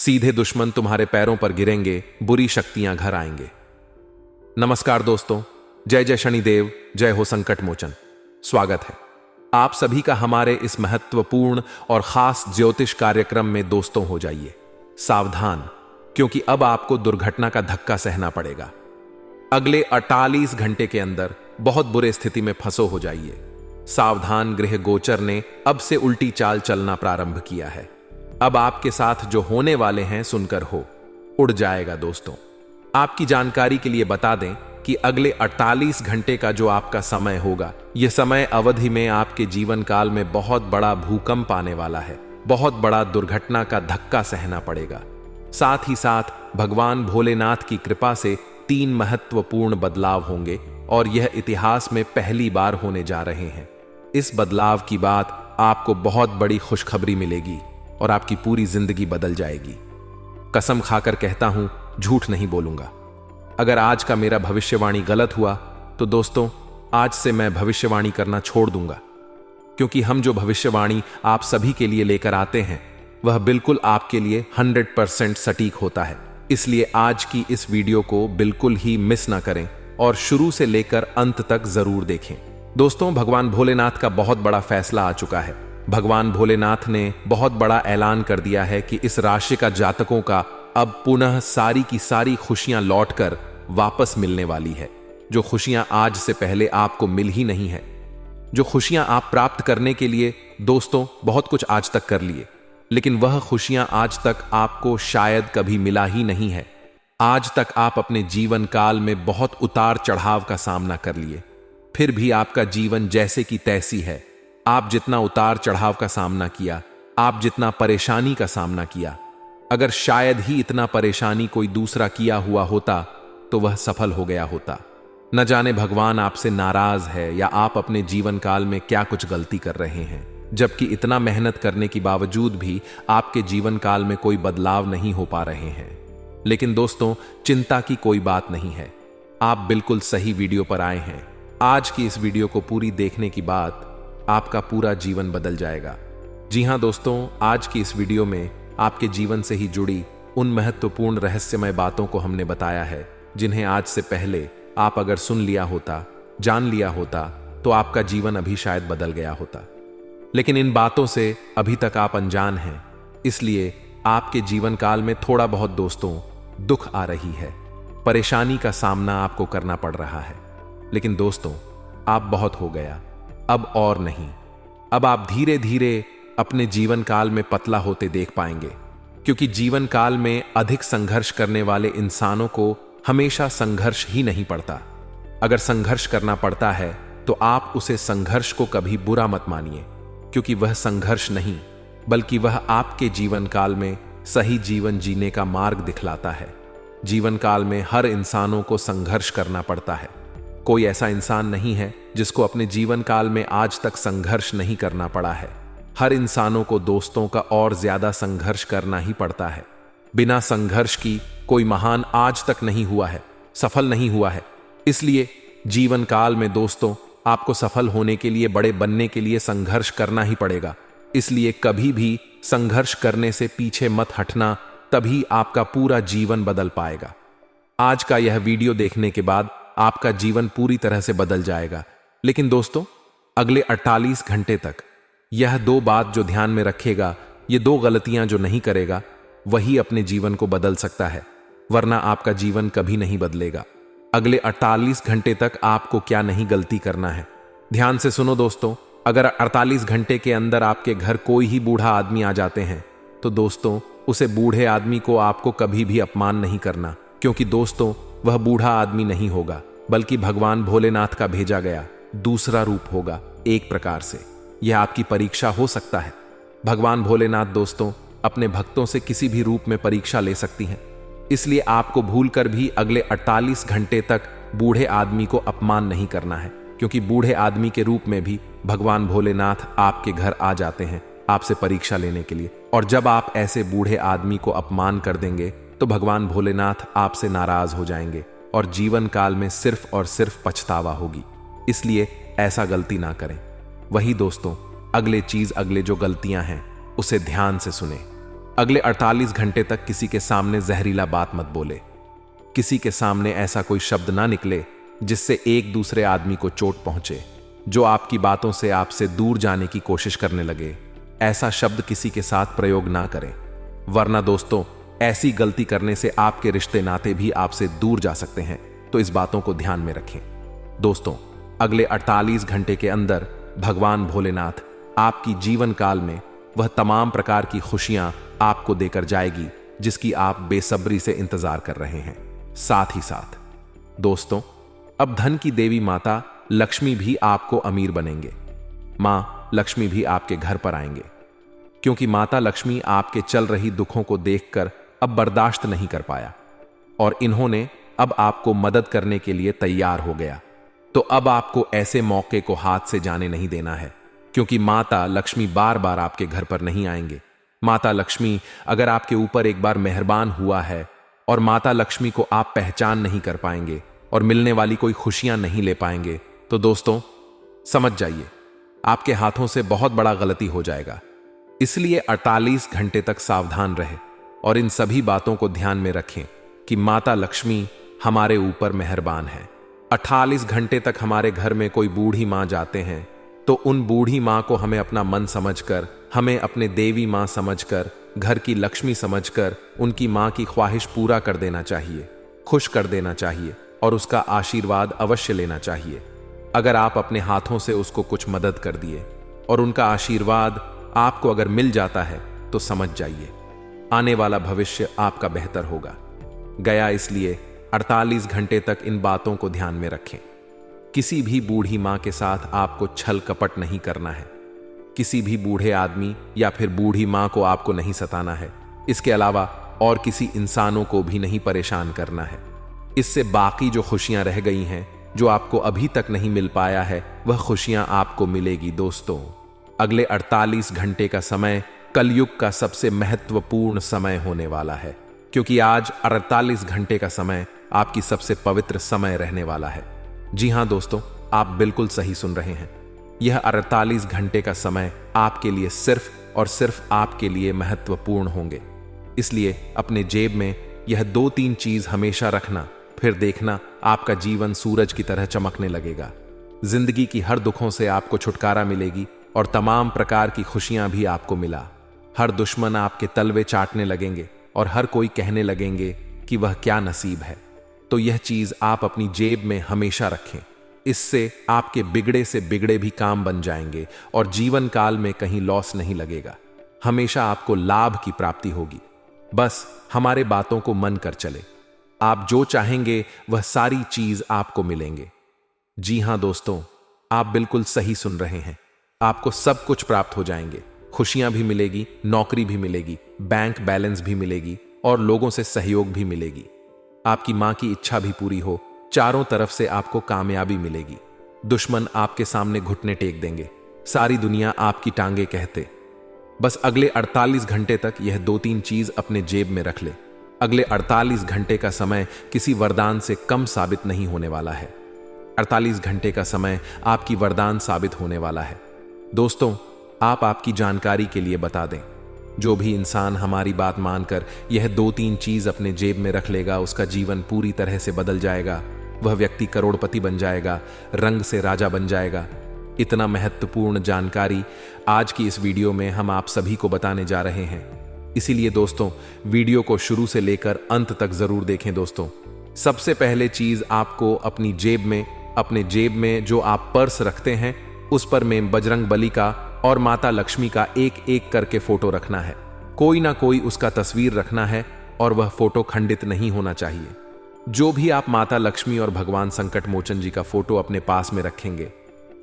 सीधे दुश्मन तुम्हारे पैरों पर गिरेंगे, बुरी शक्तियां घर आएंगे। नमस्कार दोस्तों, जय जय शनिदेव, जय हो संकट मोचन। स्वागत है आप सभी का हमारे इस महत्वपूर्ण और खास ज्योतिष कार्यक्रम में। दोस्तों हो जाइए सावधान, क्योंकि अब आपको दुर्घटना का धक्का सहना पड़ेगा। अगले 48 घंटे के अंदर बहुत बुरे स्थिति में फंसो हो जाइए। सावधान, गृह गोचर ने अब से उल्टी चाल चलना प्रारंभ किया है। अब आपके साथ जो होने वाले हैं सुनकर हो उड़ जाएगा। दोस्तों, आपकी जानकारी के लिए बता दें कि अगले 48 घंटे का जो आपका समय होगा, यह समय अवधि में आपके जीवन काल में बहुत बड़ा भूकंप आने वाला है। बहुत बड़ा दुर्घटना का धक्का सहना पड़ेगा। साथ ही साथ भगवान भोलेनाथ की कृपा से 3 महत्वपूर्ण बदलाव होंगे और यह इतिहास में पहली बार होने जा रहे हैं। इस बदलाव की बात आपको बहुत बड़ी खुशखबरी मिलेगी और आपकी पूरी जिंदगी बदल जाएगी। कसम खाकर कहता हूं, झूठ नहीं बोलूंगा। अगर आज का मेरा भविष्यवाणी गलत हुआ तो दोस्तों, आज से मैं भविष्यवाणी करना छोड़ दूंगा, क्योंकि हम जो भविष्यवाणी आप सभी के लिए लेकर आते हैं वह बिल्कुल आपके लिए 100% सटीक होता है। इसलिए आज की इस वीडियो को बिल्कुल ही मिस ना करें और शुरू से लेकर अंत तक जरूर देखें। दोस्तों, भगवान भोलेनाथ का बहुत बड़ा फैसला आ चुका है। भगवान भोलेनाथ ने बहुत बड़ा ऐलान कर दिया है कि इस राशि का जातकों का अब पुनः सारी की सारी खुशियां लौटकर वापस मिलने वाली है। जो खुशियां आज से पहले आपको मिल ही नहीं है, जो खुशियां आप प्राप्त करने के लिए दोस्तों बहुत कुछ आज तक कर लिए, लेकिन वह खुशियां आज तक आपको शायद कभी मिला ही नहीं है। आज तक आप अपने जीवन काल में बहुत उतार चढ़ाव का सामना कर लिए, फिर भी आपका जीवन जैसे कि तैसी है। आप जितना उतार चढ़ाव का सामना किया, आप जितना परेशानी का सामना किया, अगर शायद ही इतना परेशानी कोई दूसरा किया हुआ होता तो वह सफल हो गया होता। न जाने भगवान आपसे नाराज है या आप अपने जीवन काल में क्या कुछ गलती कर रहे हैं, जबकि इतना मेहनत करने के बावजूद भी आपके जीवन काल में कोई बदलाव नहीं हो पा रहे हैं। लेकिन दोस्तों, चिंता की कोई बात नहीं है। आप बिल्कुल सही वीडियो पर आए हैं। आज की इस वीडियो को पूरी देखने की बाद आपका पूरा जीवन बदल जाएगा। जी हां दोस्तों, आज की इस वीडियो में आपके जीवन से ही जुड़ी उन महत्वपूर्ण रहस्यमय बातों को हमने बताया है, जिन्हें आज से पहले आप अगर सुन लिया होता, जान लिया होता, तो आपका जीवन अभी शायद बदल गया होता। लेकिन इन बातों से अभी तक आप अनजान हैं, इसलिए आपके जीवन काल में थोड़ा बहुत दोस्तों दुख आ रही है, परेशानी का सामना आपको करना पड़ रहा है। लेकिन दोस्तों, आप बहुत हो गया, अब और नहीं। अब आप धीरे धीरे अपने जीवन काल में पतला होते देख पाएंगे, क्योंकि जीवन काल में अधिक संघर्ष करने वाले इंसानों को हमेशा संघर्ष ही नहीं पड़ता। अगर संघर्ष करना पड़ता है तो आप उसे संघर्ष को कभी बुरा मत मानिए, क्योंकि वह संघर्ष नहीं, बल्कि वह आपके जीवन काल में सही जीवन जीने का मार्ग दिखलाता है। जीवन काल में हर इंसानों को संघर्ष करना पड़ता है। कोई ऐसा इंसान नहीं है जिसको अपने जीवन काल में आज तक संघर्ष नहीं करना पड़ा है। हर इंसानों को दोस्तों का और ज्यादा संघर्ष करना ही पड़ता है। बिना संघर्ष की कोई महान आज तक नहीं हुआ है, सफल नहीं हुआ है। इसलिए जीवन काल में दोस्तों, आपको सफल होने के लिए, बड़े बनने के लिए संघर्ष करना ही पड़ेगा। इसलिए कभी भी संघर्ष करने से पीछे मत हटना, तभी आपका पूरा जीवन बदल पाएगा। आज का यह वीडियो देखने के बाद आपका जीवन पूरी तरह से बदल जाएगा। लेकिन दोस्तों, अगले 48 घंटे तक यह 2 बात जो ध्यान में रखेगा, ये 2 गलतियां जो नहीं करेगा, वही अपने जीवन को बदल सकता है, वरना आपका जीवन कभी नहीं बदलेगा। अगले 48 घंटे तक आपको क्या नहीं गलती करना है, ध्यान से सुनो दोस्तों। अगर 48 घंटे के अंदर आपके घर कोई ही बूढ़ा आदमी आ जाते हैं, तो दोस्तों उसे बूढ़े आदमी को आपको कभी भी अपमान नहीं करना, क्योंकि दोस्तों वह बूढ़ा आदमी नहीं होगा, बल्कि भगवान भोलेनाथ का भेजा गया दूसरा रूप होगा। एक प्रकार से यह आपकी परीक्षा हो सकता है। भगवान भोलेनाथ दोस्तों अपने भक्तों से किसी भी रूप में परीक्षा ले सकती हैं। इसलिए आपको भूलकर भी अगले 48 घंटे तक बूढ़े आदमी को अपमान नहीं करना है, क्योंकि बूढ़े आदमी के रूप में भी भगवान भोलेनाथ आपके घर आ जाते हैं आपसे परीक्षा लेने के लिए। और जब आप ऐसे बूढ़े आदमी को अपमान कर देंगे तो भगवान भोलेनाथ आपसे नाराज हो जाएंगे और जीवन काल में सिर्फ और सिर्फ पछतावा होगी। इसलिए ऐसा गलती ना करें। वही दोस्तों, अगले जो गलतियां हैं उसे ध्यान से सुने। अगले 48 घंटे तक किसी के सामने जहरीला बात मत बोले। किसी के सामने ऐसा कोई शब्द ना निकले जिससे एक दूसरे आदमी को चोट पहुंचे, जो आपकी बातों से आपसे दूर जाने की कोशिश करने लगे। ऐसा शब्द किसी के साथ प्रयोग ना करें, वरना दोस्तों ऐसी गलती करने से आपके रिश्ते नाते भी आपसे दूर जा सकते हैं। तो इस बातों को ध्यान में रखें। दोस्तों, अगले 48 घंटे के अंदर भगवान भोलेनाथ आपकी जीवन काल में वह तमाम प्रकार की खुशियां आपको देकर जाएगी जिसकी आप बेसब्री से इंतजार कर रहे हैं। साथ ही साथ दोस्तों, अब धन की देवी माता लक्ष्मी भी आपको अमीर बनेंगे। मां लक्ष्मी भी आपके घर पर आएंगे, क्योंकि माता लक्ष्मी आपके चल रही दुखों को देखकर अब बर्दाश्त नहीं कर पाया और इन्होंने अब आपको मदद करने के लिए तैयार हो गया। तो अब आपको ऐसे मौके को हाथ से जाने नहीं देना है, क्योंकि माता लक्ष्मी बार बार आपके घर पर नहीं आएंगे। माता लक्ष्मी अगर आपके ऊपर एक बार मेहरबान हुआ है और माता लक्ष्मी को आप पहचान नहीं कर पाएंगे और मिलने वाली कोई खुशियां नहीं ले पाएंगे, तो दोस्तों समझ जाइए आपके हाथों से बहुत बड़ा गलती हो जाएगा। इसलिए 48 घंटे तक सावधान रहे और इन सभी बातों को ध्यान में रखें कि माता लक्ष्मी हमारे ऊपर मेहरबान है। 48 घंटे तक हमारे घर में कोई बूढ़ी मां जाते हैं तो उन बूढ़ी मां को हमें अपना मन समझकर, हमें अपने देवी मां समझकर, घर की लक्ष्मी समझकर उनकी मां की ख्वाहिश पूरा कर देना चाहिए, खुश कर देना चाहिए और उसका आशीर्वाद अवश्य लेना चाहिए। अगर आप अपने हाथों से उसको कुछ मदद कर दिए और उनका आशीर्वाद आपको अगर मिल जाता है तो समझ जाइए आने वाला भविष्य आपका बेहतर होगा। गया इसलिए 48 घंटे तक इन बातों को ध्यान में रखें। किसी भी बूढ़ी मां के साथ आपको छल कपट नहीं करना है। किसी भी बूढ़े आदमी या फिर बूढ़ी मां को आपको नहीं सताना है। इसके अलावा और किसी इंसानों को भी नहीं परेशान करना है। इससे बाकी जो खुशियां रह गई हैं, जो आपको अभी तक नहीं मिल पाया है, वह खुशियां आपको मिलेगी। दोस्तों, अगले 48 घंटे का समय कलयुग का सबसे महत्वपूर्ण समय होने वाला है, क्योंकि आज 48 घंटे का समय आपकी सबसे पवित्र समय रहने वाला है। जी हां दोस्तों, आप बिल्कुल सही सुन रहे हैं। यह 48 घंटे का समय आपके लिए सिर्फ और सिर्फ आपके लिए महत्वपूर्ण होंगे। इसलिए अपने जेब में यह 2-3 चीज हमेशा रखना, फिर देखना आपका जीवन सूरज की तरह चमकने लगेगा। जिंदगी की हर दुखों से आपको छुटकारा मिलेगी और तमाम प्रकार की खुशियां भी आपको मिला। हर दुश्मन आपके तलवे चाटने लगेंगे और हर कोई कहने लगेंगे कि वह क्या नसीब है। तो यह चीज आप अपनी जेब में हमेशा रखें। इससे आपके बिगड़े से बिगड़े भी काम बन जाएंगे और जीवन काल में कहीं लॉस नहीं लगेगा। हमेशा आपको लाभ की प्राप्ति होगी। बस हमारे बातों को मन कर चले। आप जो चाहेंगे वह सारी चीज आपको मिलेंगे। जी हां दोस्तों, आप बिल्कुल सही सुन रहे हैं। आपको सब कुछ प्राप्त हो जाएंगे। खुशियां भी मिलेगी, नौकरी भी मिलेगी, बैंक बैलेंस भी मिलेगी और लोगों से सहयोग भी मिलेगी। आपकी मां की इच्छा भी पूरी हो, चारों तरफ से आपको कामयाबी मिलेगी। दुश्मन आपके सामने घुटने टेक देंगे, सारी दुनिया आपकी टांगे कहते। बस अगले 48 घंटे तक यह 2-3 चीज अपने जेब में रख ले। अगले 48 घंटे का समय किसी वरदान से कम साबित नहीं होने वाला है। 48 घंटे का समय आपकी वरदान साबित होने वाला है। दोस्तों, आप आपकी जानकारी के लिए बता दें, जो भी इंसान हमारी बात मानकर यह 2-3 चीज अपने जेब में रख लेगा, उसका जीवन पूरी तरह से बदल जाएगा। वह व्यक्ति करोड़पति बन जाएगा, रंग से राजा बन जाएगा। इतना महत्वपूर्ण जानकारी आज की इस वीडियो में हम आप सभी को बताने जा रहे हैं। इसीलिए दोस्तों, वीडियो को शुरू से लेकर अंत तक जरूर देखें। दोस्तों, सबसे पहले चीज आपको अपनी अपने जेब में जो आप पर्स रखते हैं, उस पर में बजरंग बली का और माता लक्ष्मी का एक एक करके फोटो रखना है। कोई ना कोई उसका तस्वीर रखना है और वह फोटो खंडित नहीं होना चाहिए। जो भी आप माता लक्ष्मी और भगवान संकट मोचन जी का फोटो अपने पास में रखेंगे,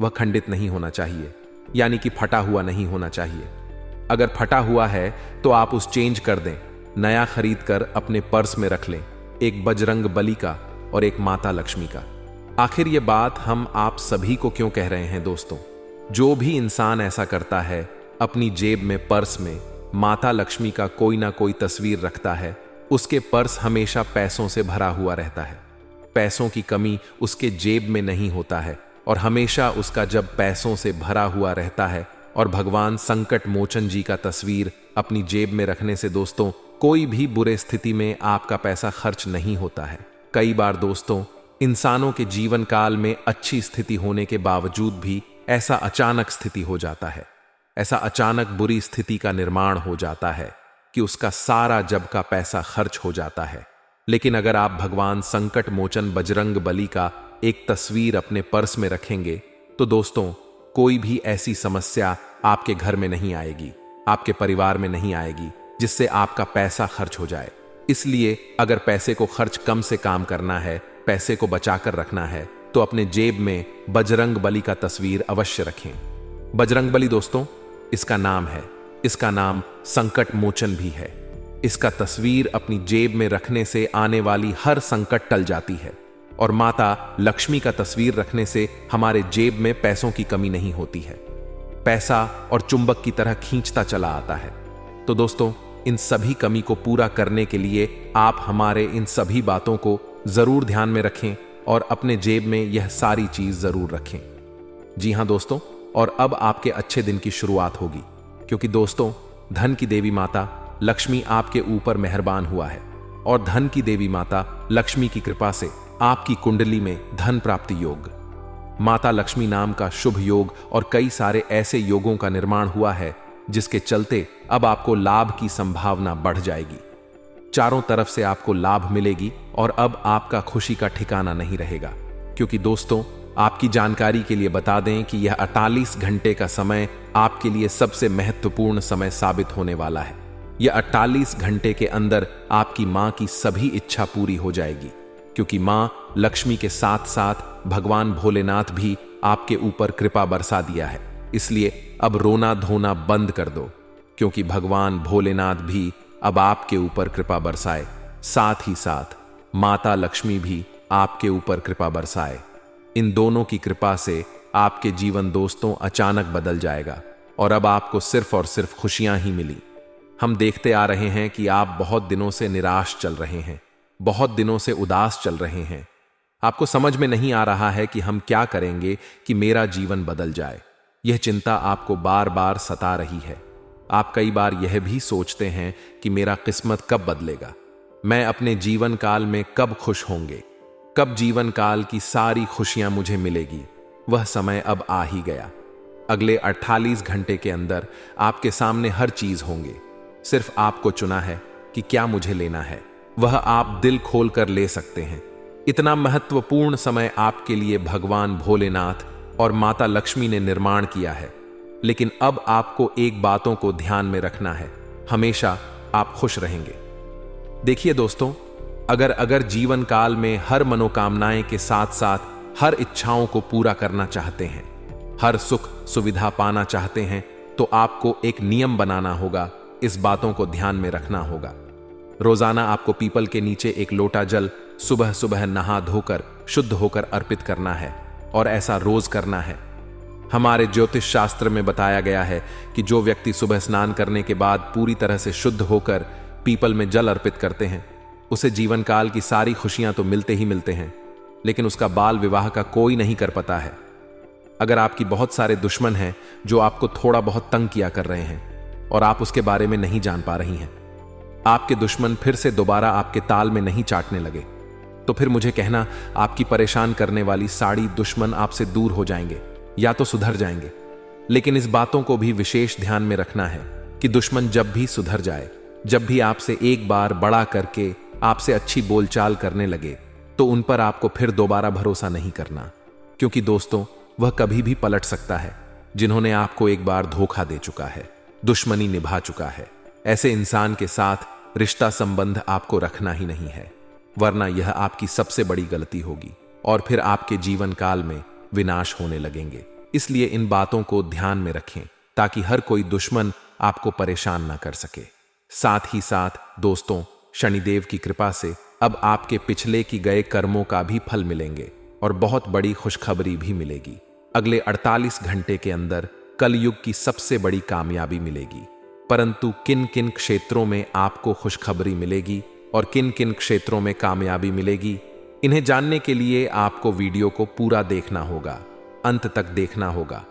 वह खंडित नहीं होना चाहिए, यानी कि फटा हुआ नहीं होना चाहिए। अगर फटा हुआ है तो आप उस चेंज कर दें, नया खरीद कर अपने पर्स में रख लें, एक बजरंग बली का और एक माता लक्ष्मी का। आखिर ये बात हम आप सभी को क्यों कह रहे हैं दोस्तों? जो भी इंसान ऐसा करता है, अपनी जेब में पर्स में माता लक्ष्मी का कोई ना कोई तस्वीर रखता है, उसके पर्स हमेशा पैसों से भरा हुआ रहता है। पैसों की कमी उसके जेब में नहीं होता है और हमेशा उसका जब पैसों से भरा हुआ रहता है और भगवान संकट मोचन जी का तस्वीर अपनी जेब में रखने से दोस्तों कोई भी बुरे स्थिति में आपका पैसा खर्च नहीं होता है। कई बार दोस्तों इंसानों के जीवन काल में अच्छी स्थिति होने के बावजूद भी ऐसा अचानक स्थिति हो जाता है, ऐसा अचानक बुरी स्थिति का निर्माण हो जाता है कि उसका सारा जब का पैसा खर्च हो जाता है। लेकिन अगर आप भगवान संकट मोचन बजरंग बली का एक तस्वीर अपने पर्स में रखेंगे तो दोस्तों कोई भी ऐसी समस्या आपके घर में नहीं आएगी, आपके परिवार में नहीं आएगी जिससे आपका पैसा खर्च हो जाए। इसलिए अगर पैसे को खर्च कम से काम करना है, पैसे को बचाकर रखना है तो अपने जेब में बजरंग बली का तस्वीर अवश्य रखें। बजरंग बली दोस्तों इसका नाम है, इसका नाम संकट मोचन भी है। इसका तस्वीर अपनी जेब में रखने से आने वाली हर संकट टल जाती है और माता लक्ष्मी का तस्वीर रखने से हमारे जेब में पैसों की कमी नहीं होती है। पैसा और चुंबक की तरह खींचता चला आता है। तो दोस्तों इन सभी कमी को पूरा करने के लिए आप हमारे इन सभी बातों को जरूर ध्यान में रखें और अपने जेब में यह सारी चीज जरूर रखें। जी हां दोस्तों, और अब आपके अच्छे दिन की शुरुआत होगी, क्योंकि दोस्तों धन की देवी माता लक्ष्मी आपके ऊपर मेहरबान हुआ है और धन की देवी माता लक्ष्मी की कृपा से आपकी कुंडली में धन प्राप्ति योग, माता लक्ष्मी नाम का शुभ योग और कई सारे ऐसे योगों का निर्माण हुआ है जिसके चलते अब आपको लाभ की संभावना बढ़ जाएगी। चारों तरफ से आपको लाभ मिलेगी और अब आपका खुशी का ठिकाना नहीं रहेगा। क्योंकि दोस्तों आपकी जानकारी के लिए बता दें कि यह 48 घंटे का समय आपके लिए सबसे महत्वपूर्ण समय साबित होने वाला है। यह 48 घंटे के अंदर आपकी मां की सभी इच्छा पूरी हो जाएगी, क्योंकि मां लक्ष्मी के साथ साथ भगवान भोलेनाथ भी आपके ऊपर कृपा बरसा दिया है। इसलिए अब रोना धोना बंद कर दो, क्योंकि भगवान भोलेनाथ भी अब आपके ऊपर कृपा बरसाए, साथ ही साथ माता लक्ष्मी भी आपके ऊपर कृपा बरसाए। इन दोनों की कृपा से आपके जीवन दोस्तों अचानक बदल जाएगा और अब आपको सिर्फ और सिर्फ खुशियां ही मिली। हम देखते आ रहे हैं कि आप बहुत दिनों से निराश चल रहे हैं, बहुत दिनों से उदास चल रहे हैं। आपको समझ में नहीं आ रहा है कि हम क्या करेंगे कि मेरा जीवन बदल जाए। यह चिंता आपको बार बार सता रही है। आप कई बार यह भी सोचते हैं कि मेरा किस्मत कब बदलेगा, मैं अपने जीवन काल में कब खुश होंगे, कब जीवन काल की सारी खुशियां मुझे मिलेगी। वह समय अब आ ही गया। अगले 48 घंटे के अंदर आपके सामने हर चीज होंगे। सिर्फ आपको चुना है कि क्या मुझे लेना है, वह आप दिल खोल कर ले सकते हैं। इतना महत्वपूर्ण समय आपके लिए भगवान भोलेनाथ और माता लक्ष्मी ने निर्माण किया है। लेकिन अब आपको एक बातों को ध्यान में रखना है, हमेशा आप खुश रहेंगे। देखिए दोस्तों, अगर जीवन काल में हर मनोकामनाएं के साथ साथ हर इच्छाओं को पूरा करना चाहते हैं, हर सुख सुविधा पाना चाहते हैं, तो आपको एक नियम बनाना होगा। इस बातों को ध्यान में रखना होगा। रोजाना आपको पीपल के नीचे एक लोटा जल सुबह सुबह नहा धोकर शुद्ध होकर अर्पित करना है और ऐसा रोज करना है। हमारे ज्योतिष शास्त्र में बताया गया है कि जो व्यक्ति सुबह स्नान करने के बाद पूरी तरह से शुद्ध होकर पीपल में जल अर्पित करते हैं, उसे जीवन काल की सारी खुशियां तो मिलते ही मिलते हैं, लेकिन उसका बाल विवाह का कोई नहीं कर पाता है। अगर आपकी बहुत सारे दुश्मन हैं जो आपको थोड़ा बहुत तंग किया कर रहे हैं और आप उसके बारे में नहीं जान पा रही हैं, आपके दुश्मन फिर से दोबारा आपके ताल में नहीं चाटने लगे, तो फिर मुझे कहना आपकी परेशान करने वाली सारी दुश्मन आपसे दूर हो जाएंगे या तो सुधर जाएंगे। लेकिन इस बातों को भी विशेष ध्यान में रखना है कि दुश्मन जब भी सुधर जाए, जब भी आपसे एक बार बड़ा करके आपसे अच्छी बोलचाल करने लगे, तो उन पर आपको फिर दोबारा भरोसा नहीं करना, क्योंकि दोस्तों वह कभी भी पलट सकता है। जिन्होंने आपको एक बार धोखा दे चुका है, दुश्मनी निभा चुका है, ऐसे इंसान के साथ रिश्ता संबंध आपको रखना ही नहीं है, वरना यह आपकी सबसे बड़ी गलती होगी और फिर आपके जीवन काल में विनाश होने लगेंगे। इसलिए इन बातों को ध्यान में रखें ताकि हर कोई दुश्मन आपको परेशान ना कर सके। साथ ही साथ दोस्तों, शनिदेव की कृपा से अब आपके पिछले की गए कर्मों का भी फल मिलेंगे और बहुत बड़ी खुशखबरी भी मिलेगी। अगले 48 घंटे के अंदर कलयुग की सबसे बड़ी कामयाबी मिलेगी। परंतु किन किन क्षेत्रों में आपको खुशखबरी मिलेगी और किन किन क्षेत्रों में कामयाबी मिलेगी, इन्हें जानने के लिए आपको वीडियो को पूरा देखना होगा, अंत तक देखना होगा।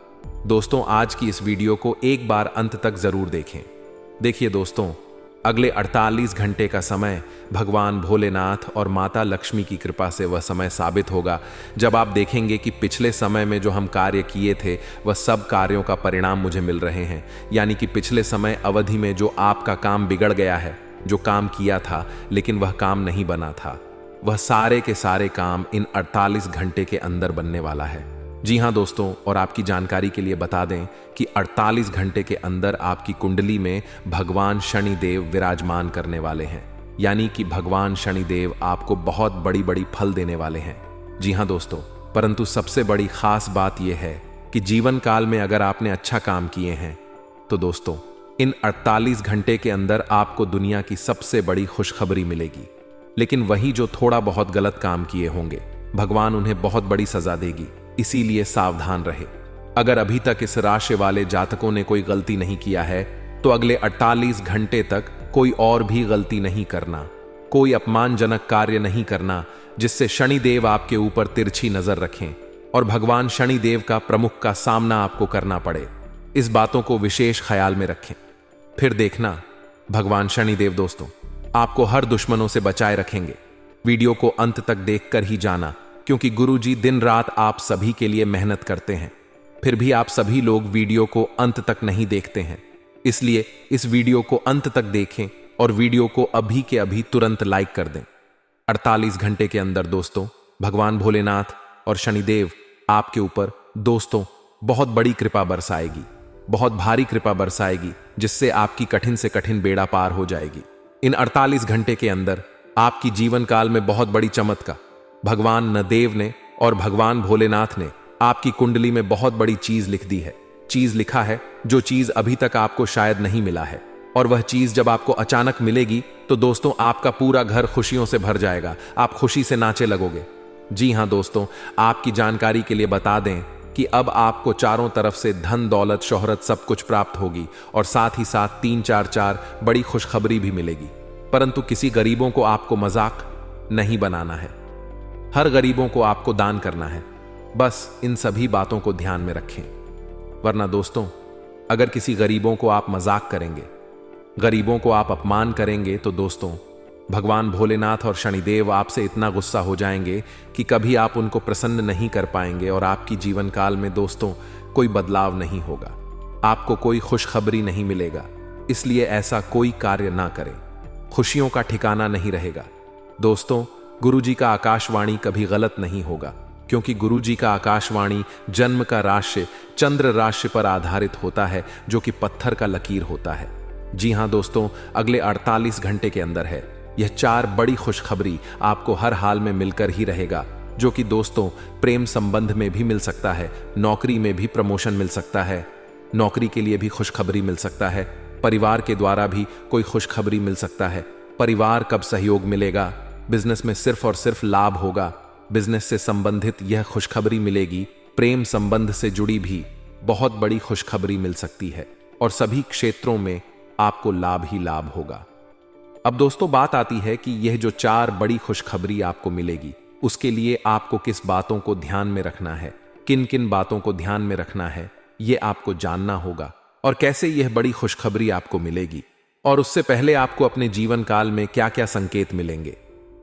दोस्तों, आज की इस वीडियो को एक बार अंत तक जरूर देखें। देखिए दोस्तों, अगले 48 घंटे का समय भगवान भोलेनाथ और माता लक्ष्मी की कृपा से वह समय साबित होगा जब आप देखेंगे कि पिछले समय में जो हम कार्य किए थे वह सब कार्यों का परिणाम मुझे मिल रहे हैं। यानी कि पिछले समय अवधि में जो आपका काम बिगड़ गया है, जो काम किया था लेकिन वह काम नहीं बना था, वह सारे के सारे काम इन 48 घंटे के अंदर बनने वाला है। जी हाँ दोस्तों, और आपकी जानकारी के लिए बता दें कि 48 घंटे के अंदर आपकी कुंडली में भगवान शनिदेव विराजमान करने वाले हैं। यानी कि भगवान शनिदेव आपको बहुत बड़ी बड़ी फल देने वाले हैं। जी हाँ दोस्तों, परंतु सबसे बड़ी खास बात यह है कि जीवन काल में अगर आपने अच्छा काम किए हैं तो दोस्तों इन 48 घंटे के अंदर आपको दुनिया की सबसे बड़ी खुशखबरी मिलेगी। लेकिन वही जो थोड़ा बहुत गलत काम किए होंगे, भगवान उन्हें बहुत बड़ी सजा देगी। इसीलिए सावधान रहे। अगर अभी तक इस राशि वाले जातकों ने कोई गलती नहीं किया है तो अगले 48 घंटे तक कोई और भी गलती नहीं करना, कोई अपमानजनक कार्य नहीं करना जिससे शनिदेव आपके ऊपर तिरछी नजर रखें और भगवान शनिदेव का प्रमुख का सामना आपको करना पड़े। इस बातों को विशेष ख्याल में रखें। फिर देखना भगवान शनिदेव दोस्तों आपको हर दुश्मनों से बचाए रखेंगे। वीडियो को अंत तक देखकर ही जाना, क्योंकि गुरुजी दिन रात आप सभी के लिए मेहनत करते हैं, फिर भी आप सभी लोग वीडियो को अंत तक नहीं देखते हैं। इसलिए इस वीडियो को अंत तक देखें और वीडियो को अभी के अभी तुरंत लाइक कर दें। 48 घंटे के अंदर दोस्तों भगवान भोलेनाथ और शनिदेव आपके ऊपर दोस्तों बहुत बड़ी कृपा बरसाएगी, बहुत भारी कृपा बरसाएगी, जिससे आपकी कठिन से कठिन बेड़ा पार हो जाएगी। इन 48 घंटे के अंदर आपकी जीवन काल में बहुत बड़ी चमत्कार भगवान नदेव ने और भगवान भोलेनाथ ने आपकी कुंडली में बहुत बड़ी चीज लिख दी है। चीज लिखा है जो चीज अभी तक आपको शायद नहीं मिला है, और वह चीज जब आपको अचानक मिलेगी तो दोस्तों आपका पूरा घर खुशियों से भर जाएगा, आप खुशी से नाचे लगोगे। जी हां दोस्तों, आपकी जानकारी के लिए बता दें कि अब आपको चारों तरफ से धन दौलत शोहरत सब कुछ प्राप्त होगी और साथ ही साथ 344 बड़ी खुशखबरी भी मिलेगी। परंतु किसी गरीबों को आपको मजाक नहीं बनाना है, हर गरीबों को आपको दान करना है। बस इन सभी बातों को ध्यान में रखें, वरना दोस्तों अगर किसी गरीबों को आप मजाक करेंगे, गरीबों को आप अपमान करेंगे तो दोस्तों भगवान भोलेनाथ और शनिदेव आपसे इतना गुस्सा हो जाएंगे कि कभी आप उनको प्रसन्न नहीं कर पाएंगे और आपकी जीवन काल में दोस्तों कोई बदलाव नहीं होगा, आपको कोई खुशखबरी नहीं मिलेगा। इसलिए ऐसा कोई कार्य ना करें, खुशियों का ठिकाना नहीं रहेगा। दोस्तों गुरुजी का आकाशवाणी कभी गलत नहीं होगा, क्योंकि गुरुजी का आकाशवाणी जन्म का राशि चंद्र राशि पर आधारित होता है, जो कि पत्थर का लकीर होता है। जी हां दोस्तों, अगले 48 घंटे के अंदर है यह 4 बड़ी खुशखबरी आपको हर हाल में मिलकर ही रहेगा, जो कि दोस्तों प्रेम संबंध में भी मिल सकता है, नौकरी में भी प्रमोशन मिल सकता है, नौकरी के लिए भी खुशखबरी मिल सकता है, परिवार के द्वारा भी कोई खुशखबरी मिल सकता है। परिवार कब सहयोग मिलेगा, बिजनेस में सिर्फ और सिर्फ लाभ होगा, बिजनेस से संबंधित यह खुशखबरी मिलेगी। प्रेम संबंध से जुड़ी भी बहुत बड़ी खुशखबरी मिल सकती है और सभी क्षेत्रों में आपको लाभ ही लाभ होगा। अब दोस्तों बात आती है कि यह जो 4 बड़ी खुशखबरी आपको मिलेगी, उसके लिए आपको किस बातों को ध्यान में रखना है, किन किन बातों को ध्यान में रखना है, यह आपको जानना होगा, और कैसे यह बड़ी खुशखबरी आपको मिलेगी, और उससे पहले आपको अपने जीवन काल में क्या क्या संकेत मिलेंगे,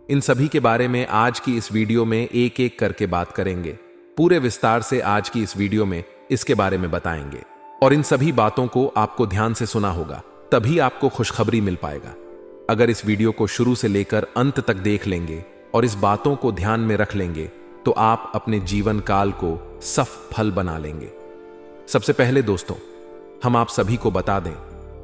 इन सभी के बारे में आज की इस वीडियो में एक एक करके बात करेंगे। पूरे विस्तार से आज की इस वीडियो में इसके बारे में बताएंगे, और इन सभी बातों को आपको ध्यान से सुना होगा, तभी आपको खुशखबरी मिल पाएगा। अगर इस वीडियो को शुरू से लेकर अंत तक देख लेंगे और इस बातों को ध्यान में रख लेंगे तो आप अपने जीवन काल को सफल बना लेंगे। सबसे पहले दोस्तों हम आप सभी को बता दें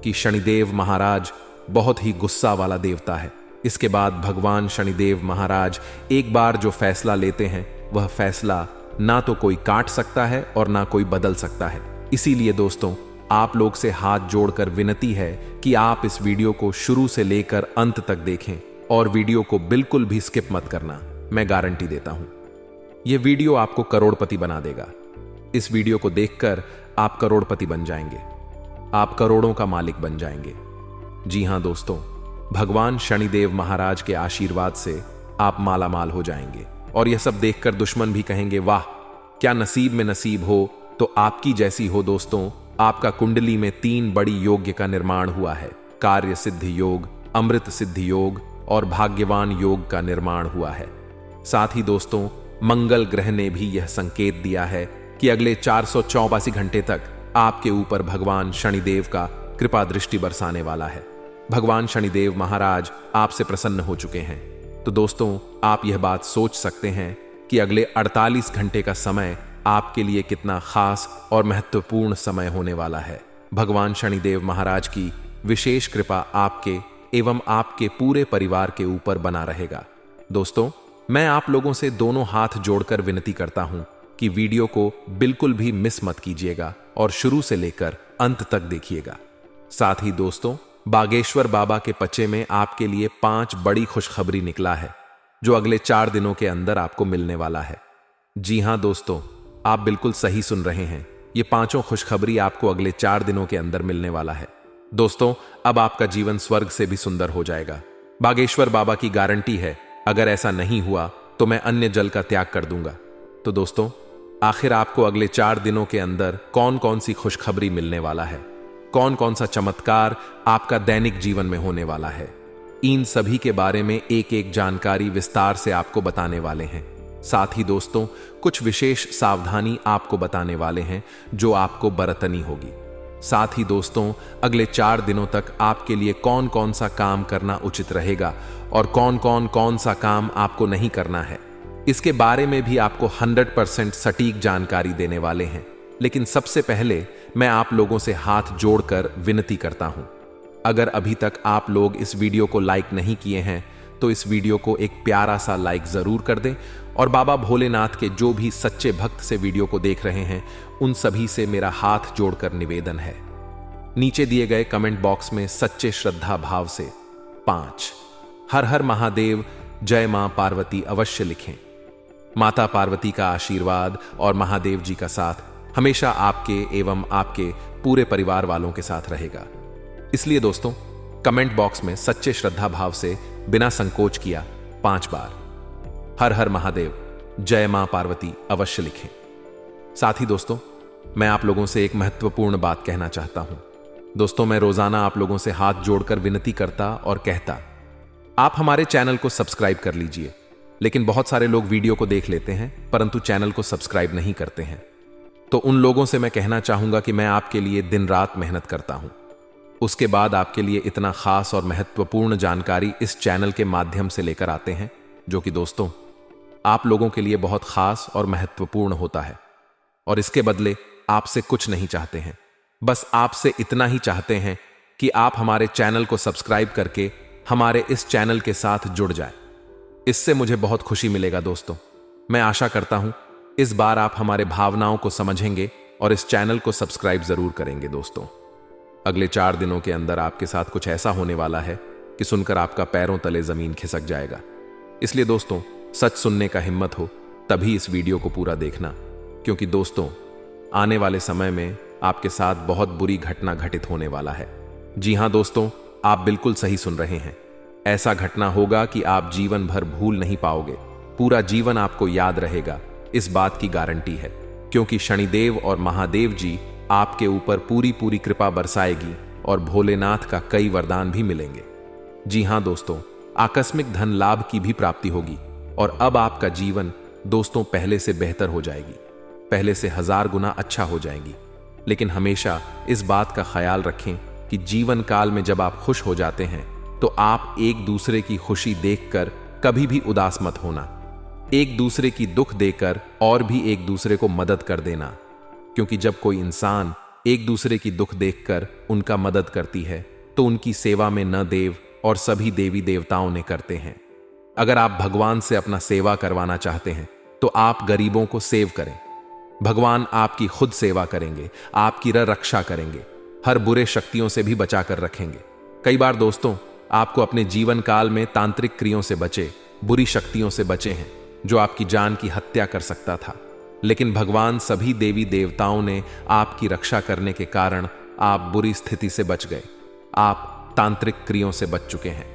कि शनिदेव महाराज बहुत ही गुस्सा वाला देवता है। इसके बाद भगवान शनिदेव महाराज एक बार जो फैसला लेते हैं वह फैसला ना तो कोई काट सकता है और ना कोई बदल सकता है। इसीलिए दोस्तों आप लोग से हाथ जोड़कर विनती है कि आप इस वीडियो को शुरू से लेकर अंत तक देखें और वीडियो को बिल्कुल भी स्किप मत करना। मैं गारंटी देता हूं यह वीडियो आपको करोड़पति बना देगा। इस वीडियो को देखकर आप करोड़पति बन जाएंगे, आप करोड़ों का मालिक बन जाएंगे। जी हां दोस्तों, भगवान शनिदेव महाराज के आशीर्वाद से आप माला माल हो जाएंगे और यह सब देखकर दुश्मन भी कहेंगे वाह क्या नसीब में नसीब हो तो आपकी जैसी हो दोस्तों। आपका कुंडली में 3 बड़ी योग्य का निर्माण हुआ है। कार्य सिद्धि योग, अमृत सिद्धि योग और भाग्यवान योग का निर्माण हुआ है। साथ ही दोस्तों, मंगल ग्रह ने भी यह संकेत दिया है कि अगले 484 घंटे तक आपके ऊपर भगवान शनिदेव का कृपा दृष्टि बरसाने वाला है। भगवान शनिदेव महाराज आपसे प्रसन्न हो चुके हैं। तो दोस्तों, आप यह बात सोच सकते हैं कि अगले 48 घंटे का समय आपके लिए कितना खास और महत्वपूर्ण समय होने वाला है। भगवान शनिदेव महाराज की विशेष कृपा आपके एवं आपके पूरे परिवार के ऊपर बना रहेगा। दोस्तों, मैं आप लोगों से दोनों हाथ जोड़कर विनती करता हूं कि वीडियो को बिल्कुल भी मिस मत कीजिएगा और शुरू से लेकर अंत तक देखिएगा। साथ ही दोस्तों, बागेश्वर बाबा के पचे में आपके लिए 5 बड़ी खुशखबरी निकला है, जो अगले 4 दिनों के अंदर आपको मिलने वाला है। जी हां दोस्तों, आप बिल्कुल सही सुन रहे हैं। ये 5 खुशखबरी आपको अगले 4 दिनों के अंदर मिलने वाला है। दोस्तों, अब आपका जीवन स्वर्ग से भी सुंदर हो जाएगा। बागेश्वर बाबा की गारंटी है, अगर ऐसा नहीं हुआ तो मैं अन्य जल का त्याग कर दूंगा। तो दोस्तों, आखिर आपको अगले 4 दिनों के अंदर कौन कौन सी खुशखबरी मिलने वाला है, कौन कौन सा चमत्कार आपका दैनिक जीवन में होने वाला है, इन सभी के बारे में एक एक जानकारी विस्तार से आपको बताने वाले हैं। साथ ही दोस्तों, कुछ विशेष सावधानी आपको बताने वाले हैं जो आपको बरतनी होगी। साथ ही दोस्तों, अगले 4 दिनों तक आपके लिए कौन कौन सा काम करना उचित रहेगा और कौन सा काम आपको नहीं करना है, इसके बारे में भी आपको 100% सटीक जानकारी देने वाले हैं। लेकिन सबसे पहले मैं आप लोगों से हाथ जोड़कर विनती करता हूं, अगर अभी तक आप लोग इस वीडियो को लाइक नहीं किए हैं तो इस वीडियो को एक प्यारा सा लाइक जरूर कर दें और बाबा भोलेनाथ के जो भी सच्चे भक्त से वीडियो को देख रहे हैं उन सभी से मेरा हाथ जोड़कर निवेदन है, नीचे दिए गए कमेंट बॉक्स में सच्चे श्रद्धा भाव से 5 हर हर महादेव जय मां पार्वती अवश्य लिखें। माता पार्वती का आशीर्वाद और महादेव जी का साथ हमेशा आपके एवं आपके पूरे परिवार वालों के साथ रहेगा। इसलिए दोस्तों, कमेंट बॉक्स में सच्चे श्रद्धा भाव से बिना संकोच किया 5 बार हर हर महादेव जय मां पार्वती अवश्य लिखें। साथ ही दोस्तों, मैं आप लोगों से एक महत्वपूर्ण बात कहना चाहता हूं। दोस्तों, मैं रोजाना आप लोगों से हाथ जोड़कर विनती करता और कहता, आप हमारे चैनल को सब्सक्राइब कर लीजिए। लेकिन बहुत सारे लोग वीडियो को देख लेते हैं परंतु चैनल को सब्सक्राइब नहीं करते हैं। तो उन लोगों से मैं कहना चाहूंगा कि मैं आपके लिए दिन रात मेहनत करता हूं, उसके बाद आपके लिए इतना खास और महत्वपूर्ण जानकारी इस चैनल के माध्यम से लेकर आते हैं, जो कि दोस्तों आप लोगों के लिए बहुत खास और महत्वपूर्ण होता है। और इसके बदले आपसे कुछ नहीं चाहते हैं, बस आपसे इतना ही चाहते हैं कि आप हमारे चैनल को सब्सक्राइब करके हमारे इस चैनल के साथ जुड़ जाए। इससे मुझे बहुत खुशी मिलेगा दोस्तों। मैं आशा करता हूं इस बार आप हमारे भावनाओं को समझेंगे और इस चैनल को सब्सक्राइब जरूर करेंगे। दोस्तों, अगले 4 दिनों के अंदर आपके साथ कुछ ऐसा होने वाला है कि सुनकर आपका पैरों तले जमीन खिसक जाएगा। इसलिए दोस्तों, सच सुनने का हिम्मत हो तभी इस वीडियो को पूरा देखना, क्योंकि दोस्तों आने वाले समय में आपके साथ बहुत बुरी घटना घटित होने वाला है। जी हां दोस्तों, आप बिल्कुल सही सुन रहे हैं। ऐसा घटना होगा कि आप जीवन भर भूल नहीं पाओगे, पूरा जीवन आपको याद रहेगा, इस बात की गारंटी है। क्योंकि शनिदेव और महादेव जी आपके ऊपर पूरी पूरी कृपा बरसाएगी और भोलेनाथ का कई वरदान भी मिलेंगे। जी हां दोस्तों, आकस्मिक धन लाभ की भी प्राप्ति होगी और अब आपका जीवन दोस्तों पहले से बेहतर हो जाएगी, पहले से 1000 गुना अच्छा हो जाएगी। लेकिन हमेशा इस बात का ख्याल रखें कि जीवन काल में जब आप खुश हो जाते हैं तो आप एक दूसरे की खुशी देखकर कभी भी उदास मत होना, एक दूसरे की दुख देकर और भी एक दूसरे को मदद कर देना। क्योंकि जब कोई इंसान एक दूसरे की दुख देखकर उनका मदद करती है तो उनकी सेवा में न देव और सभी देवी देवताओं ने करते हैं। अगर आप भगवान से अपना सेवा करवाना चाहते हैं तो आप गरीबों को सेव करें, भगवान आपकी खुद सेवा करेंगे, आपकी रक्षा करेंगे, हर बुरे शक्तियों से भी बचा कर रखेंगे। कई बार दोस्तों आपको अपने जीवन काल में तांत्रिक क्रियों से बचे, बुरी शक्तियों से बचे हैं जो आपकी जान की हत्या कर सकता था, लेकिन भगवान सभी देवी देवताओं ने आपकी रक्षा करने के कारण आप बुरी स्थिति से बच गए, आप तांत्रिक क्रियों से बच चुके हैं।